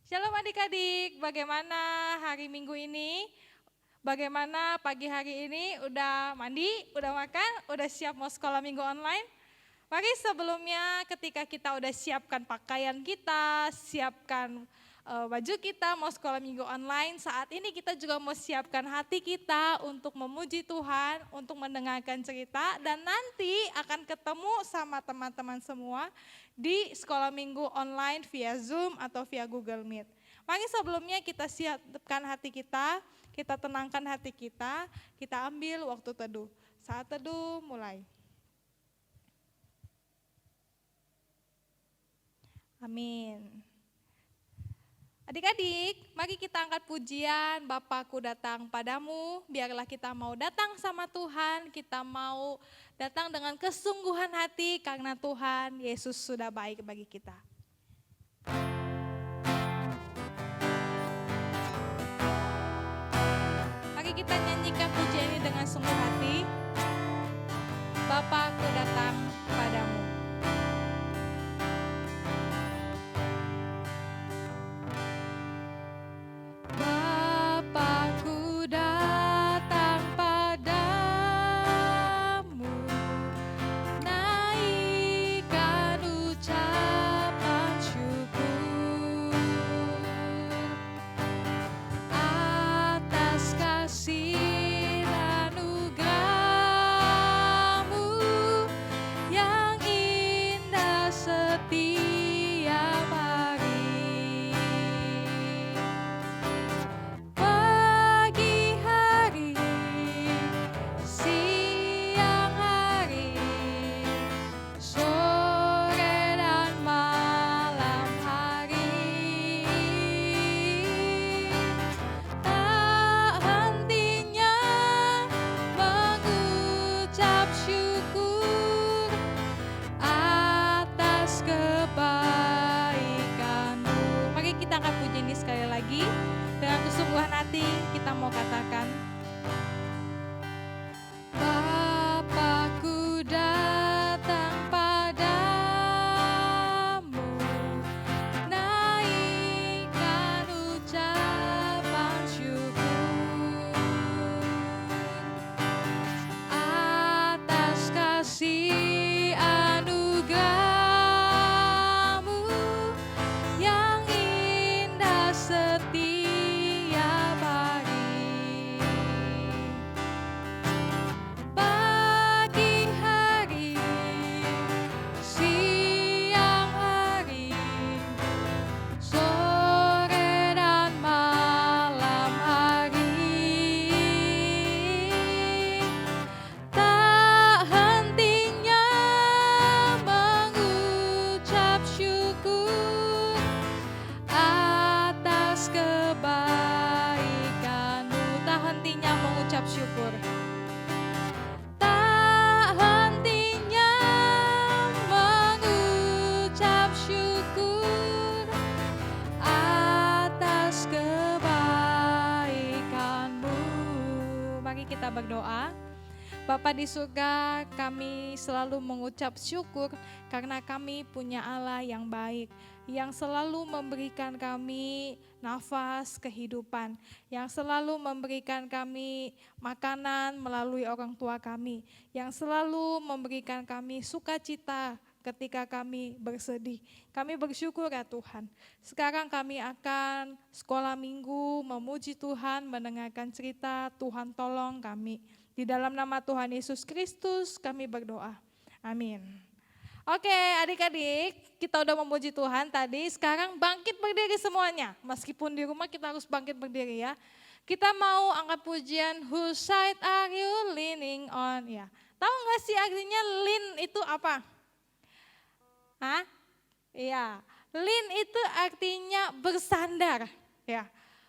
Shalom adik-adik, bagaimana hari Minggu ini? Bagaimana pagi hari ini? Udah mandi, udah makan, udah siap mau sekolah minggu online? Mari sebelumnya ketika kita udah siapkan pakaian kita, siapkan baju kita mau sekolah minggu online, saat ini kita juga mau siapkan hati kita untuk memuji Tuhan, untuk mendengarkan cerita dan nanti akan ketemu sama teman-teman semua di sekolah minggu online via Zoom atau via Google Meet. Mari sebelumnya kita siapkan hati kita tenangkan hati kita ambil waktu teduh. Saat teduh mulai. Amin. Adik-adik, mari kita angkat pujian Bapakku datang padamu, biarlah kita mau datang sama Tuhan, kita mau datang dengan kesungguhan hati karena Tuhan Yesus sudah baik bagi kita. Mari kita nyanyikan pujian ini dengan sungguh hati. Bapakku datang padamu. Bapakku datang padamu, naikkan ucapan syukur atas kasih anugerah-Mu yang indah setiap hari. Pagi hari, siang hari, sore dan malam hari, tak hentinya mengucap syukur atas kebaikan-Mu. Mari kita angkat puji ini sekali lagi. Dengan kesungguhan hati kita mau katakan, Bapakku datang padamu, naikkan ucapan syukur atas kasih anugerah-Mu yang indah setiap hari. Pagi hari, siang hari, sore dan malam hari, tak hentinya mengucap syukur atas kebaikan-Mu. Tak hentinya mengucap syukur. Tak hentinya mengucap syukur atas kebaikan-Mu. Mari kita berdoa. Bapa di surga, kami selalu mengucap syukur karena kami punya Allah yang baik, yang selalu memberikan kami nafas kehidupan, yang selalu memberikan kami makanan melalui orang tua kami, yang selalu memberikan kami sukacita ketika kami bersedih. Kami bersyukur ya Tuhan. Sekarang kami akan sekolah minggu, memuji Tuhan, mendengarkan cerita, Tuhan tolong kami. Di dalam nama Tuhan Yesus Kristus kami berdoa. Amin. Oke adik-adik, kita udah memuji Tuhan tadi, sekarang bangkit berdiri semuanya. Meskipun di rumah kita harus bangkit berdiri ya. Kita mau angkat pujian Whose side are you leaning on? Ya. Tahu gak sih artinya lean itu apa? Hah? Iya, lean itu artinya bersandar. Ya.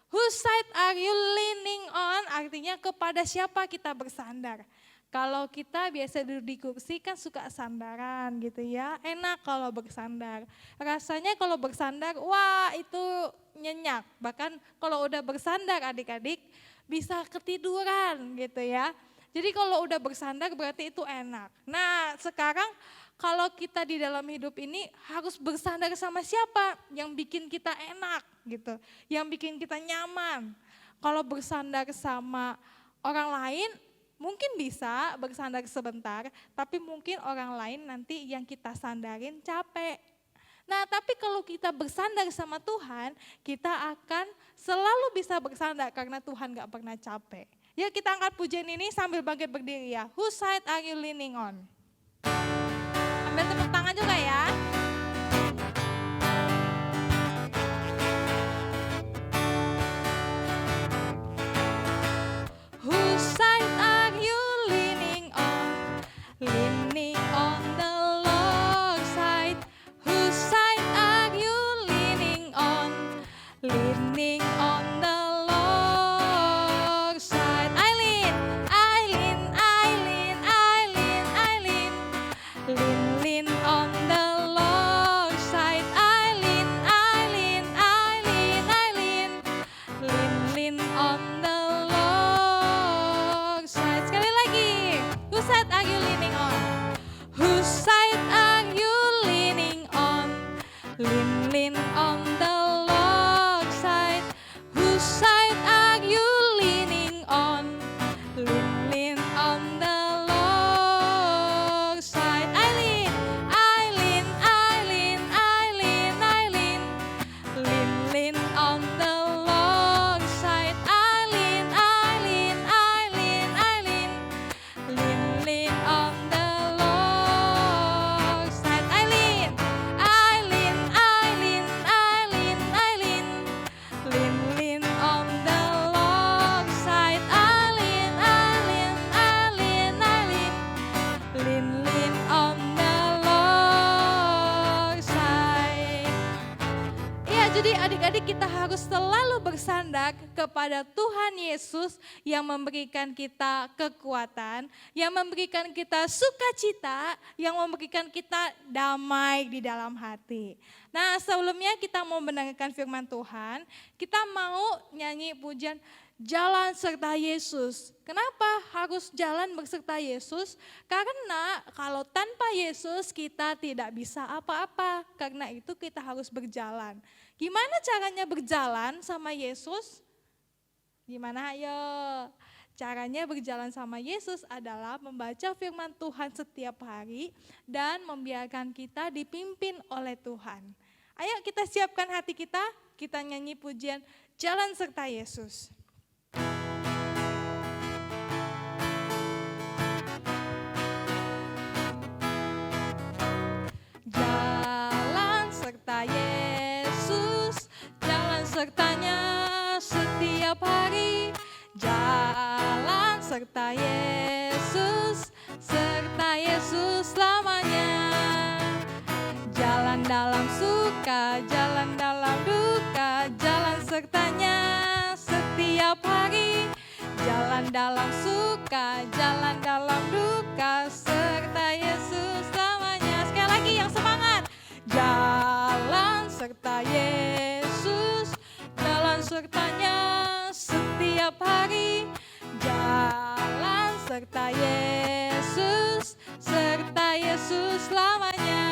Whose side are you leaning on? Artinya kepada siapa kita bersandar. Kalau kita biasa duduk di kursi kan suka sandaran gitu ya, enak kalau bersandar. Rasanya kalau bersandar, wah itu nyenyak. Bahkan kalau udah bersandar adik-adik bisa ketiduran gitu ya. Jadi kalau udah bersandar berarti itu enak. Nah sekarang kalau kita di dalam hidup ini harus bersandar sama siapa yang bikin kita enak gitu, yang bikin kita nyaman. Kalau bersandar sama orang lain mungkin bisa bersandar sebentar, tapi mungkin orang lain nanti yang kita sandarin capek. Nah, tapi kalau kita bersandar sama Tuhan, kita akan selalu bisa bersandar karena Tuhan gak pernah capek. Ya, kita angkat pujian ini sambil bangkit berdiri ya. Whose side are you leaning on? Ambil tepuk tangan juga ya. Whose side are you leaning on? Leaning on the Lord's side. Whose side are you leaning on? Leaning on the Lord's side. I lean, I lean, I lean, I lean, I lean. Lean, lean on the Lord's side. I lean, I lean, I lean, I lean. Lean, lean on the Lord's side. Sekali lagi. Whose side are you leaning on? Whose side are you leaning on? Lean, lean on the Lord's side. Whose side are you leaning on? Lean, lean on the Lord's side. I lean, I lean, I lean, I lean, I lean. Lean, lean on the Lord's side. I lean, I lean, I lean, I lean. Lean, lean on the Lord's side. I lean, I lean, I lean, I lean, I lean. Lean, lean on the Lord's side. I lean, I lean, I lean, I lean. Lean, lean on the Lord's side. Iya, jadi adik-adik kita harus selalu bersandar kepada Tuhan Yesus yang memberikan kita kekuatan, yang memberikan kita sukacita, yang memberikan kita damai di dalam hati. Nah, sebelumnya kita mau mendengarkan firman Tuhan, kita mau nyanyi pujian Jalan Serta Yesus. Kenapa harus jalan beserta Yesus? Karena kalau tanpa Yesus kita tidak bisa apa-apa. Karena itu kita harus berjalan. Gimana caranya berjalan sama Yesus? Gimana ayo? Caranya berjalan sama Yesus adalah membaca firman Tuhan setiap hari dan membiarkan kita dipimpin oleh Tuhan. Ayo kita siapkan hati kita nyanyi pujian Jalan Serta Yesus. Jalan serta Yesus, jalan sertanya setiap hari. Jalan serta Yesus selamanya. Jalan dalam suka, jalan dalam duka, jalan sertanya setiap hari. Jalan dalam suka, jalan dalam duka, serta Yesus selamanya. Sekali lagi yang semangat. Jalan serta Yesus, jalan sertanya setiap hari. Jalan serta Yesus selamanya.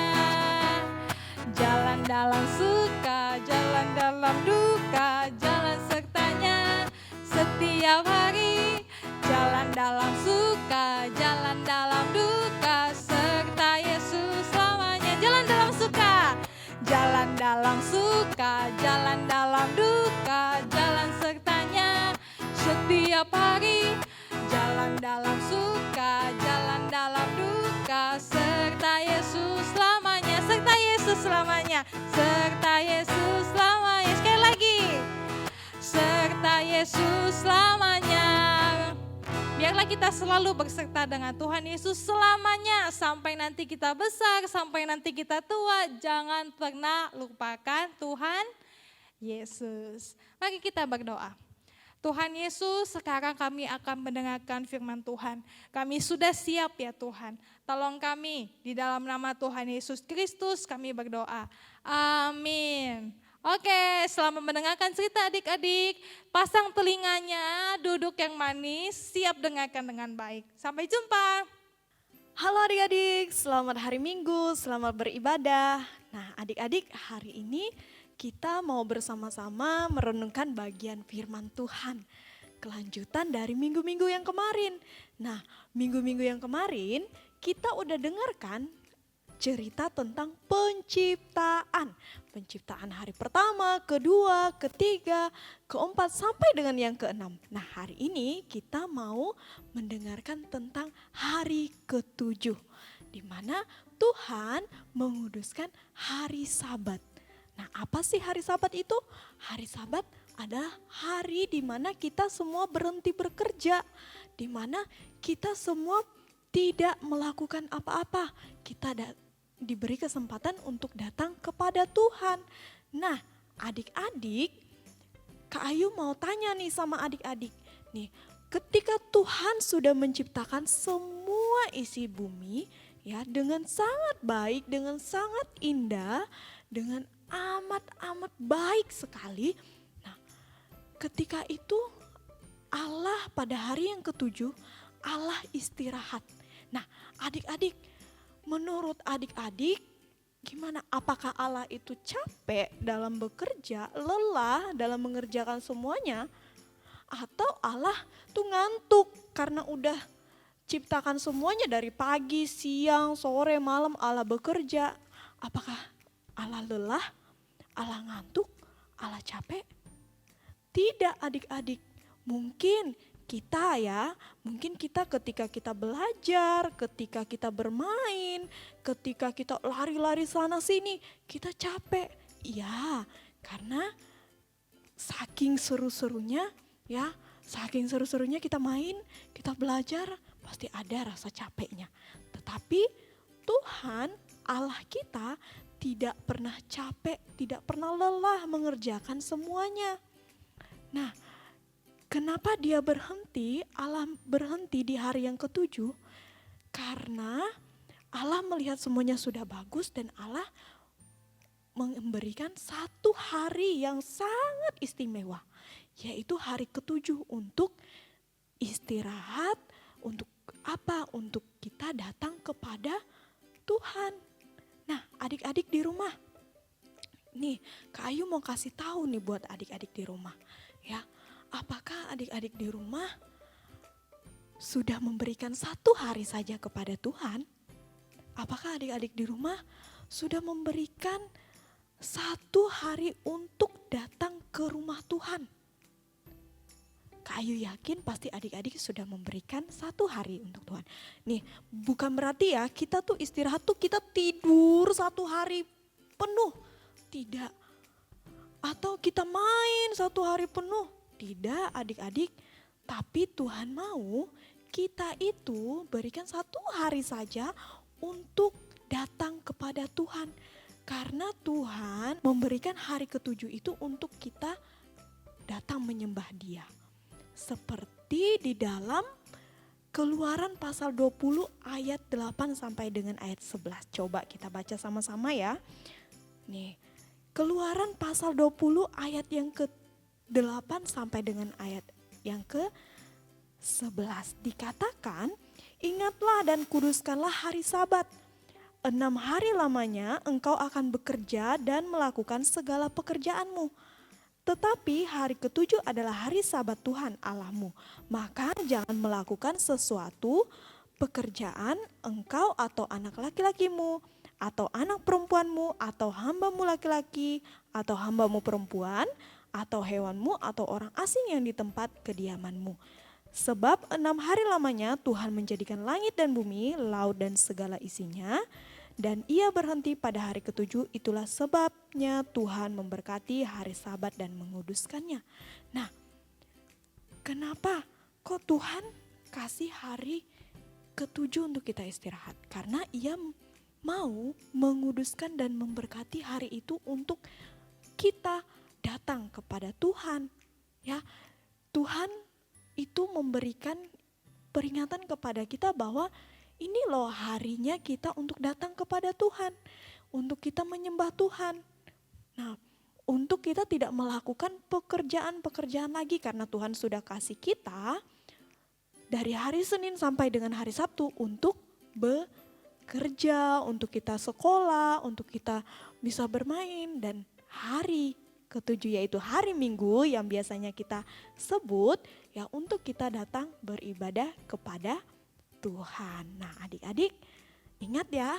Jalan dalam suka, jalan dalam duka, jalan sertanya setiap hari. Jalan dalam suka, jalan dalam duka, serta Yesus selamanya. Jalan dalam suka, jalan dalam suka, jalan dalam duka, jalan sertanya setiap hari. Jalan dalam suka, jalan dalam duka, serta Yesus selamanya. Serta Yesus selamanya, serta Yesus selamanya. Sekali lagi, serta Yesus selamanya. Biarlah kita selalu berserta dengan Tuhan Yesus selamanya. Sampai nanti kita besar, sampai nanti kita tua. Jangan pernah lupakan Tuhan Yesus. Mari kita berdoa. Tuhan Yesus, sekarang kami akan mendengarkan firman Tuhan. Kami sudah siap ya Tuhan. Tolong kami di dalam nama Tuhan Yesus Kristus kami berdoa. Amin. Oke, selamat mendengarkan cerita adik-adik. Pasang telinganya, duduk yang manis, siap dengarkan dengan baik. Sampai jumpa. Halo adik-adik, selamat hari Minggu, selamat beribadah. Nah adik-adik, hari ini kita mau bersama-sama merenungkan bagian firman Tuhan. Kelanjutan dari minggu-minggu yang kemarin. Nah, minggu-minggu yang kemarin kita udah dengarkan cerita tentang penciptaan. Penciptaan hari pertama, kedua, ketiga, keempat sampai dengan yang keenam. Nah, hari ini kita mau mendengarkan tentang hari ketujuh, di mana Tuhan menguduskan hari Sabat. Nah, apa sih hari Sabat itu? Hari Sabat adalah hari di mana kita semua berhenti bekerja, di mana kita semua tidak melakukan apa-apa. Kita diberi kesempatan untuk datang kepada Tuhan. Nah, adik-adik, Kak Ayu mau tanya nih sama adik-adik. Nih, ketika Tuhan sudah menciptakan semua isi bumi ya dengan sangat baik, dengan sangat indah, dengan amat-amat baik sekali. Nah, ketika itu Allah pada hari yang ketujuh, Allah istirahat. Nah, adik-adik, menurut adik-adik gimana? Apakah Allah itu capek dalam bekerja, lelah dalam mengerjakan semuanya? Atau Allah tuh ngantuk karena udah ciptakan semuanya dari pagi, siang, sore, malam Allah bekerja. Apakah Allah lelah, Allah ngantuk, Allah capek? Tidak adik-adik, mungkin kita ketika kita belajar, ketika kita bermain, ketika kita lari-lari sana sini, kita capek. Iya, karena saking seru-serunya ya, saking seru-serunya kita main, kita belajar, pasti ada rasa capeknya. Tetapi Tuhan Allah kita tidak pernah capek, tidak pernah lelah mengerjakan semuanya. Nah, kenapa dia berhenti? Allah berhenti di hari yang ketujuh karena Allah melihat semuanya sudah bagus dan Allah memberikan satu hari yang sangat istimewa, yaitu hari ketujuh untuk istirahat. Untuk apa? Untuk kita datang kepada Tuhan. Nah, adik-adik di rumah, nih Kak Ayu mau kasih tahu nih buat adik-adik di rumah ya. Apakah adik-adik di rumah sudah memberikan satu hari saja kepada Tuhan? Apakah adik-adik di rumah sudah memberikan satu hari untuk datang ke rumah Tuhan? Kak Ayu yakin pasti adik-adik sudah memberikan satu hari untuk Tuhan. Nih, bukan berarti ya kita tuh istirahat tuh kita tidur satu hari penuh. Tidak. Atau kita main satu hari penuh. Tidak adik-adik. Tapi Tuhan mau kita itu berikan satu hari saja untuk datang kepada Tuhan. Karena Tuhan memberikan hari ketujuh itu untuk kita datang menyembah Dia. Seperti di dalam Keluaran pasal 20 ayat 8 sampai dengan ayat 11. Coba kita baca sama-sama ya. Nih, Keluaran pasal 20 ayat yang ke-8 sampai dengan ayat yang ke-11. Dikatakan, ingatlah dan kuduskanlah hari Sabat. 6 hari lamanya engkau akan bekerja dan melakukan segala pekerjaanmu. Tetapi hari ketujuh adalah hari Sabat Tuhan Allahmu. Maka jangan melakukan sesuatu pekerjaan engkau atau anak laki-lakimu, atau anak perempuanmu, atau hambamu laki-laki, atau hambamu perempuan, atau hewanmu, atau orang asing yang di tempat kediamanmu. Sebab 6 hari lamanya Tuhan menjadikan langit dan bumi, laut dan segala isinya, dan ia berhenti pada hari ketujuh. Itulah sebabnya Tuhan memberkati hari Sabat dan menguduskannya. Nah, kenapa kok Tuhan kasih hari ketujuh untuk kita istirahat? Karena ia mau menguduskan dan memberkati hari itu untuk kita datang kepada Tuhan. Ya, Tuhan itu memberikan peringatan kepada kita bahwa ini loh harinya kita untuk datang kepada Tuhan, untuk kita menyembah Tuhan. Nah, untuk kita tidak melakukan pekerjaan-pekerjaan lagi karena Tuhan sudah kasih kita dari hari Senin sampai dengan hari Sabtu untuk bekerja, untuk kita sekolah, untuk kita bisa bermain. Dan hari ketujuh yaitu hari Minggu yang biasanya kita sebut ya untuk kita datang beribadah kepada Tuhan. Nah adik-adik ingat ya,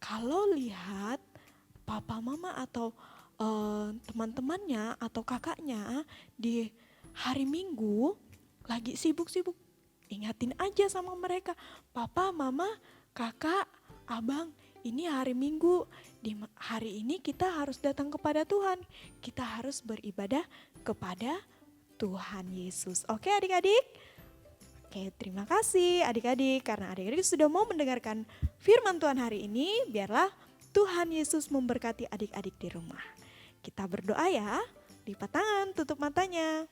kalau lihat papa mama atau teman-temannya atau kakaknya di hari Minggu lagi sibuk-sibuk, ingatin aja sama mereka, papa, mama, kakak, abang, ini hari Minggu. Di hari ini kita harus datang kepada Tuhan. Kita harus beribadah kepada Tuhan Yesus. Oke adik-adik? Oke, terima kasih adik-adik karena adik-adik sudah mau mendengarkan firman Tuhan hari ini. Biarlah Tuhan Yesus memberkati adik-adik di rumah. Kita berdoa ya, lipat tangan, tutup matanya.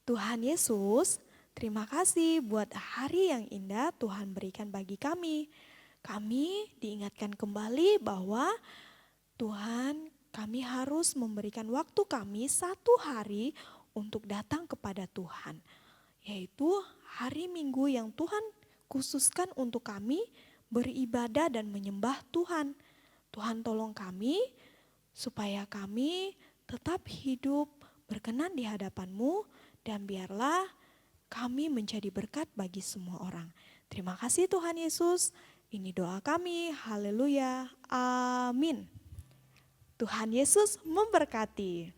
Tuhan Yesus, terima kasih buat hari yang indah Tuhan berikan bagi kami. Kami diingatkan kembali bahwa Tuhan, kami harus memberikan waktu kami satu hari untuk datang kepada Tuhan. Yaitu hari Minggu yang Tuhan khususkan untuk kami beribadah dan menyembah Tuhan. Tuhan tolong kami supaya kami tetap hidup berkenan di hadapan-Mu dan biarlah kami menjadi berkat bagi semua orang. Terima kasih Tuhan Yesus. Ini doa kami. Haleluya. Amin. Tuhan Yesus memberkati.